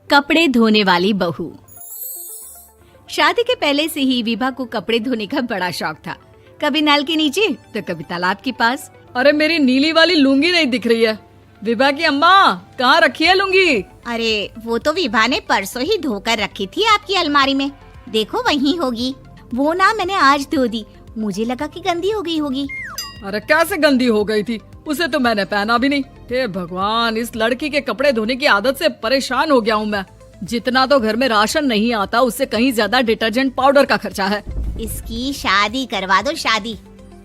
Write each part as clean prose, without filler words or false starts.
कपड़े धोने वाली बहू। शादी के पहले से ही विभा को कपड़े धोने का बड़ा शौक था। कभी नल के नीचे तो कभी तालाब के पास। अरे मेरी नीली वाली लुंगी नहीं दिख रही है। विभा की अम्मा, कहाँ रखी है लुंगी? अरे वो तो विभा ने परसों ही धोकर रखी थी आपकी अलमारी में, देखो वहीं होगी। वो ना मैंने आज धो दी, मुझे लगा कि गंदी हो गई होगी। अरे कैसे गंदी हो गई थी, उसे तो मैंने पहना भी नहीं। हे भगवान, इस लड़की के कपड़े धोने की आदत से परेशान हो गया हूँ मैं। जितना तो घर में राशन नहीं आता, उससे कहीं ज्यादा डिटर्जेंट पाउडर का खर्चा है। इसकी शादी करवा दो, शादी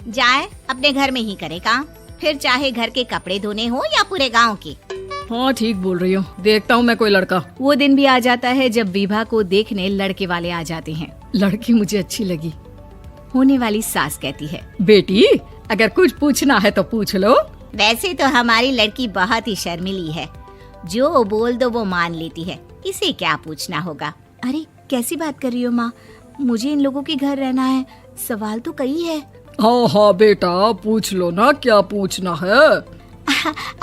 जाए अपने घर में ही करे काम, फिर चाहे घर के कपड़े धोने हो या पूरे गांव के। हाँ ठीक बोल रही हूँ, देखता हूँ मैं कोई लड़का। वो दिन भी आ जाता है जब विभा को देखने लड़के वाले आ जाते हैं। लड़की मुझे अच्छी लगी। होने वाली सास कहती है, बेटी अगर कुछ पूछना है तो पूछ लो। वैसे तो हमारी लड़की बहुत ही शर्मीली है, जो बोल दो वो मान लेती है, इसे क्या पूछना होगा। अरे कैसी बात कर रही हो माँ, मुझे इन लोगों के घर रहना है, सवाल तो कई है। हाँ हाँ बेटा, पूछ लो ना, क्या पूछना है।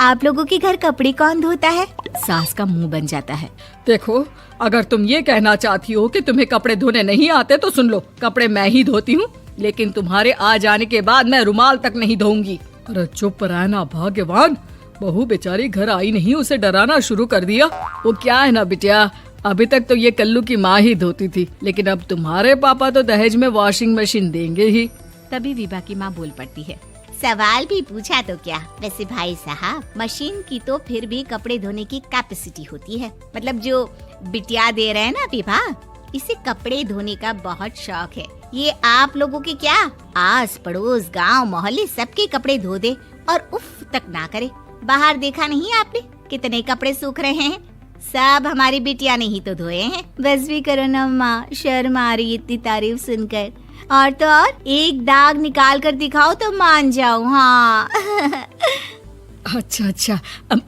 आप लोगों के घर कपड़े कौन धोता है? सास का मुंह बन जाता है। देखो, अगर तुम ये कहना चाहती हो कि तुम्हें कपड़े धोने नहीं आते तो सुन लो, कपड़े मैं ही धोती हूँ, लेकिन तुम्हारे आ जाने के बाद मैं रुमाल तक नहीं धोऊंगी। अरे चुप रहना भाग्यवान, बहू बेचारी घर आई नहीं, उसे डराना शुरू कर दिया। वो क्या है ना बिटिया, अभी तक तो ये कल्लू की माँ ही धोती थी, लेकिन अब तुम्हारे पापा तो दहेज में वॉशिंग मशीन देंगे ही। तभी विभा की माँ बोल पड़ती है, सवाल भी पूछा तो क्या। वैसे भाई साहब, मशीन की तो फिर भी कपड़े धोने की कैपेसिटी होती है। मतलब जो बिटिया दे रहे हैं ना विभा, इसे कपड़े धोने का बहुत शौक है। ये आप लोगों के क्या, आस पड़ोस गांव मोहल्ले सबके कपड़े धो दे और उफ तक ना करे। बाहर देखा नहीं आपने कितने कपड़े सूख रहे हैं, सब हमारी बिटिया ने ही तो धोए हैं। बस भी करो ना माँ, शर्म आ रही इतनी तारीफ सुनकर। और तो और एक दाग निकाल कर दिखाओ तो मान जाऊँ। हाँ अच्छा,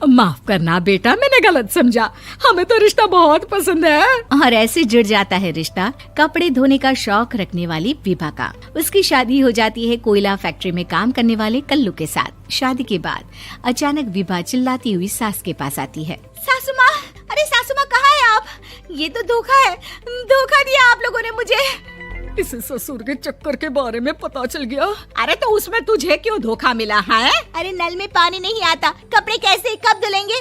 माफ करना बेटा, मैंने गलत समझा। हमें तो रिश्ता बहुत पसंद है। और ऐसे जुड़ जाता है रिश्ता कपड़े धोने का शौक रखने वाली विभा का। उसकी शादी हो जाती है कोयला फैक्ट्री में काम करने वाले कल्लू के साथ। शादी के बाद अचानक विभा चिल्लाती हुई सास के पास आती है। सासू माँ, अरे सासू माँ कहाँ है आप? ये तो धोखा है, धोखा दिया आप लोगों ने मुझे। इसे ससुर के चक्कर के बारे में पता चल गया। अरे तो उसमें तुझे क्यों धोखा मिला है? अरे नल में पानी नहीं आता, कपड़े कैसे कब धुलेंगे?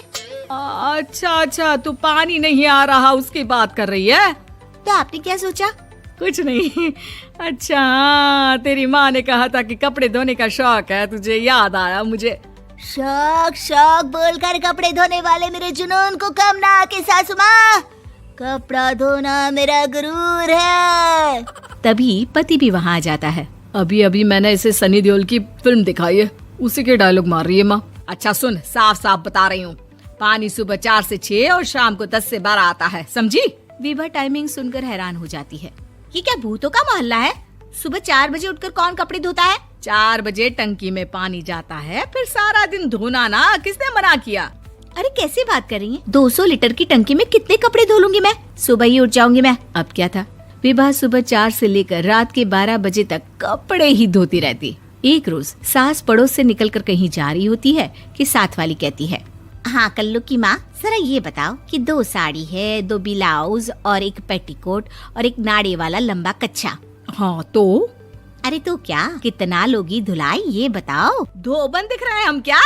अच्छा, तू पानी नहीं आ रहा उसकी बात कर रही है। तो आपने क्या सोचा? कुछ नहीं। अच्छा, तेरी माँ ने कहा था कि कपड़े धोने का शौक है तुझे, याद आया मुझे। शौक बोलकर कपड़े धोने वाले मेरे जुनून को कम ना आके सासू माँ, कपड़ा धोना मेरा गुरूर है। तभी पति भी वहाँ आ जाता है। अभी मैंने इसे सनी देओल की फिल्म दिखाई है, उसी के डायलॉग मार रही है माँ। अच्छा सुन, साफ साफ बता रही हूँ, पानी सुबह 4 से 6 और शाम को 10 से 12 आता है, समझी? विभा टाइमिंग सुनकर हैरान हो जाती है। ये क्या भूतों का मोहल्ला है? सुबह 4 बजे उठकर कौन कपड़े धोता है? 4 बजे टंकी में पानी जाता है, फिर सारा दिन धोना ना, किसने मना किया? अरे कैसी बात कर रही हैं? 200 लीटर की टंकी में कितने कपड़े धो लूंगी मैं, सुबह ही उठ जाऊंगी मैं। अब क्या था, विभा सुबह 4 से लेकर रात के 12 बजे तक कपड़े ही धोती रहती। एक रोज सास पड़ोस से निकलकर कहीं जा रही होती है कि साथ वाली कहती है, हाँ कल्लू की माँ, जरा ये बताओ कि 2 साड़ी है, 2 ब्लाउज और एक पेटीकोट और एक नाड़े वाला लंबा कच्छा। हाँ तो? अरे तो क्या, कितना लोगी धुलाई ये बताओ। धोबन दिख रहे हैं हम क्या?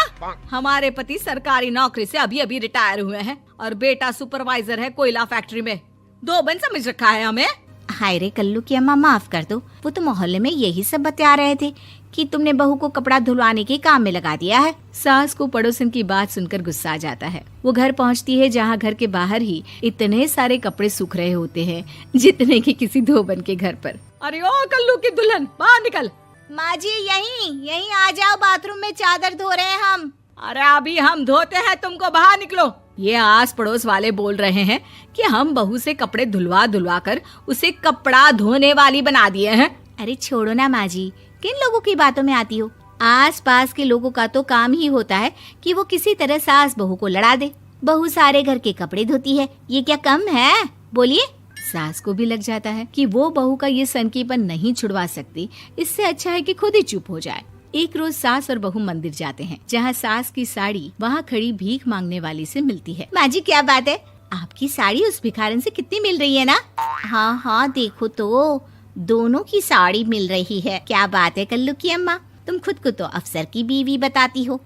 हमारे पति सरकारी नौकरी से अभी रिटायर हुए हैं और बेटा सुपरवाइजर है कोयला फैक्ट्री में। धोबन समझ रखा है हमें? हाय रे कल्लू की अम्मा, माफ कर दो, वो तो मोहल्ले में यही सब बता रहे थे कि तुमने बहू को कपड़ा धुलवाने के काम में लगा दिया है। सास को पड़ोसन की बात सुनकर गुस्सा आ जाता है। वो घर पहुंचती है जहां घर के बाहर ही इतने सारे कपड़े सूख रहे होते हैं जितने कि किसी धोबन के घर पर। अरे ओ कल्लू की दुल्हन, बाहर निकल। माँ जी यहीं आ जाओ, बाथरूम में चादर धो रहे हैं हम। अरे अभी हम धोते हैं, तुमको बाहर निकलो। ये आस पड़ोस वाले बोल रहे हैं कि हम बहू से कपड़े धुलवा कर उसे कपड़ा धोने वाली बना दिए हैं। अरे छोड़ो ना माँ जी, किन लोगों की बातों में आती हो? आस पास के लोगों का तो काम ही होता है कि वो किसी तरह सास बहू को लड़ा दे। बहू सारे घर के कपड़े धोती है, ये क्या कम है? बोलिए। सास को भी लग जाता है कि वो बहू का ये सनकीपन नहीं छुड़वा सकती, इससे अच्छा है कि खुद ही चुप हो जाए। एक रोज सास और बहू मंदिर जाते हैं, जहाँ सास की साड़ी वहाँ खड़ी भीख मांगने वाली से मिलती है। माँ जी क्या बात है, आपकी साड़ी उस भिखारन से कितनी मिल रही है ना? हाँ हाँ देखो तो, दोनों की साड़ी मिल रही है। क्या बात है कल्लू की अम्मा, तुम खुद को तो अफसर की बीवी बताती हो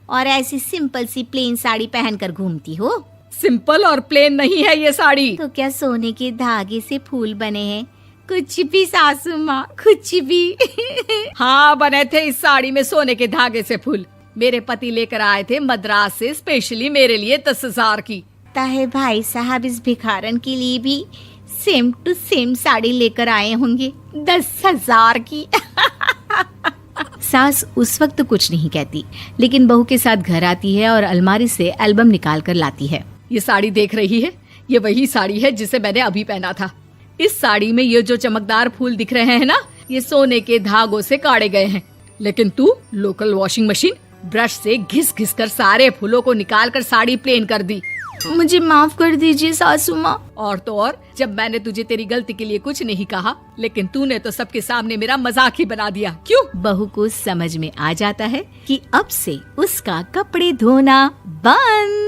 और ऐसी सिंपल सी प्लेन साड़ी पहनकर घूमती हो। सिंपल और प्लेन नहीं है ये साड़ी। तो क्या सोने के धागे से फूल बने हैं? कुछ भी सासू माँ, कुछ भी। हाँ बने थे इस साड़ी में सोने के धागे से फूल। मेरे पति लेकर आए थे मद्रास से स्पेशली मेरे लिए 10,000 की। ताहे भाई साहब इस भिखारन के लिए भी सेम टू सेम साड़ी लेकर आए होंगे 10,000 की। सास उस वक्त तो कुछ नहीं कहती, लेकिन बहू के साथ घर आती है और अलमारी से एल्बम निकाल कर लाती है। ये साड़ी देख रही है, ये वही साड़ी है जिसे मैंने अभी पहना था। इस साड़ी में ये जो चमकदार फूल दिख रहे हैं ना, ये सोने के धागों से काढ़े गए हैं। लेकिन तू लोकल वॉशिंग मशीन ब्रश से घिस घिस कर सारे फूलों को निकाल कर साड़ी प्लेन कर दी। मुझे माफ कर दीजिए सासू माँ। और तो और, जब मैंने तुझे तेरी गलती के लिए कुछ नहीं कहा, लेकिन तूने तो सबके सामने मेरा मजाक ही बना दिया। क्यों? बहू को समझ में आ जाता है कि अब से उसका कपड़े धोना बंद।